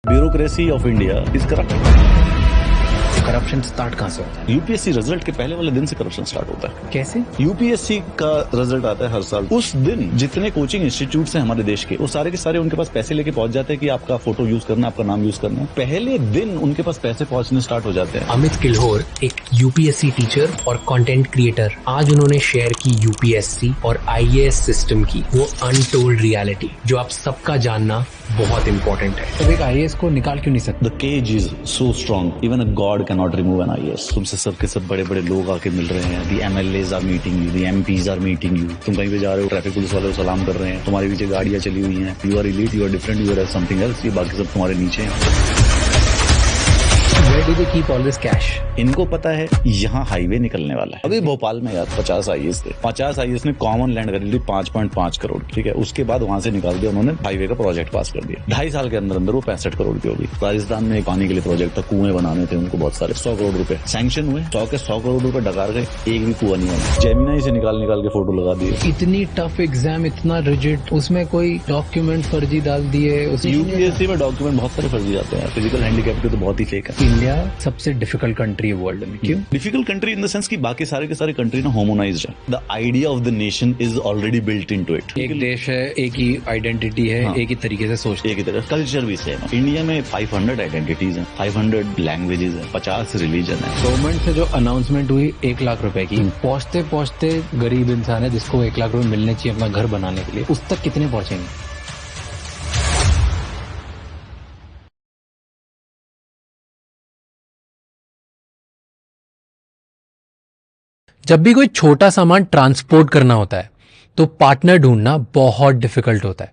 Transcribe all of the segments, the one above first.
Bureaucracy of India is corrupt. Corruption start कहाँ से होता है? यूपीएससी रिजल्ट के पहले वाले दिन से करप्शन स्टार्ट होता है। कैसे? यूपीएससी का रिजल्ट आता है हर साल। उस दिन जितने कोचिंग इंस्टीट्यूट हैं हमारे देश के, वो सारे के सारे उनके पास पैसे लेके पहुंच जाते हैं कि आपका फोटो यूज करना, आपका नाम यूज करना है। पहले दिन उनके पास पैसे पहुंचने स्टार्ट हो जाते हैं। अमित किल्होर एक यूपीएससी टीचर और कंटेंट क्रिएटर, आज उन्होंने शेयर की यूपीएससी और आईएएस सिस्टम की वो अनटोल्ड रियलिटी जो आप सबका जानना बहुत इंपॉर्टेंट है। तो एक आईएएस को निकाल क्यों नहीं सकते? The cage is so strong, even a god can not remove an IAS. तुमसे सब के सब बड़े बड़े लोग आके मिल रहे हैं। The MLAs are meeting you, the MPs are meeting you. तुम कहीं पे जा रहे हो, ट्रैफिक पुलिस वाले सलाम कर रहे हैं, तुम्हारे पीछे गाड़ियां चली हुई हैं। You are elite, you are different, you are something else. ये बाकी सब तुम्हारे नीचे हैं। Where do they keep all this cash? इनको पता है यहाँ हाईवे निकलने वाला है। अभी भोपाल में यार 50 आईएएस थे। 50 आईएएस ने कॉमन लैंड खरीद ली 5.5 करोड़, ठीक है। उसके बाद वहां से निकाल दिया उन्होंने, हाईवे का प्रोजेक्ट पास कर दिया। 2.5 साल के अंदर अंदर वो 65 करोड़ की होगी। राजस्थान में एक पानी के लिए प्रोजेक्ट था, कुएं बनाने थे उनको बहुत सारे। 100 करोड़ रुपए सैंक्शन हुए, 100 करोड़ रुपए डकार गए, एक भी कुआ नहीं बना। जेमिनाई से निकाल के फोटो लगा दिए। इतनी टफ एग्जाम, इतना रिजिड, उसमें कोई डॉक्यूमेंट फर्जी डाल दिए। यूपीएससी में डॉक्यूमेंट बहुत सारे फर्जी जाते हैं। फिजिकल हैंडीकैप के तो बहुत ही फेक है। इंडिया सबसे डिफिकल्ट कंट्री है वर्ल्ड में। क्यों difficult country? In the sense कि बाकी सारे के सारे कंट्री ना होमोनाइज्ड है। The idea of the nation is already built into it. एक देश है, एक ही आइडेंटिटी है, हाँ। एक ही तरीके से सोचते एक ही तरह कल्चर भी सेम है। इंडिया में 500 आइडेंटिटीज हैं, 500 लैंग्वेजेस हैं, 50 रिलीजन है। गवर्नमेंट से जो अनाउंसमेंट हुई 1 लाख रुपए की, पहुंचते पहुंचते गरीब इंसान है जिसको 1 लाख रुपए मिलने चाहिए अपना घर बनाने के लिए, उस तक कितने पहुंचेंगे? जब भी कोई छोटा सामान ट्रांसपोर्ट करना होता है तो पार्टनर ढूंढना बहुत डिफिकल्ट होता है।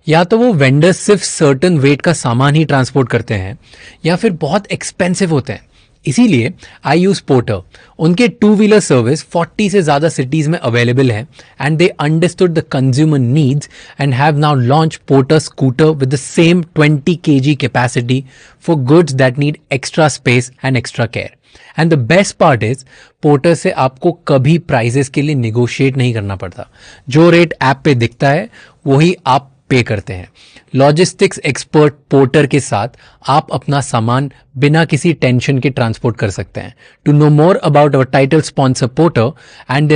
या तो वो वेंडर्स सिर्फ सर्टेन वेट का सामान ही ट्रांसपोर्ट करते हैं या फिर बहुत एक्सपेंसिव होते हैं। इसीलिए आई यूज पोर्टर। उनके 2-व्हीलर सर्विस 40 से ज्यादा सिटीज में अवेलेबल है and they understood the consumer needs and have now launch porter scooter with the same 20 kg capacity for goods that need extra space and extra care. And the best part is, porter से आपको कभी prices के लिए negotiate नहीं करना पड़ता। जो rate app पे दिखता है वही आप पे करते हैं। लॉजिस्टिक्स एक्सपर्ट पोर्टर के साथ आप अपना सामान बिना किसी टेंशन के ट्रांसपोर्ट कर सकते हैं। To know more about our title sponsor porter and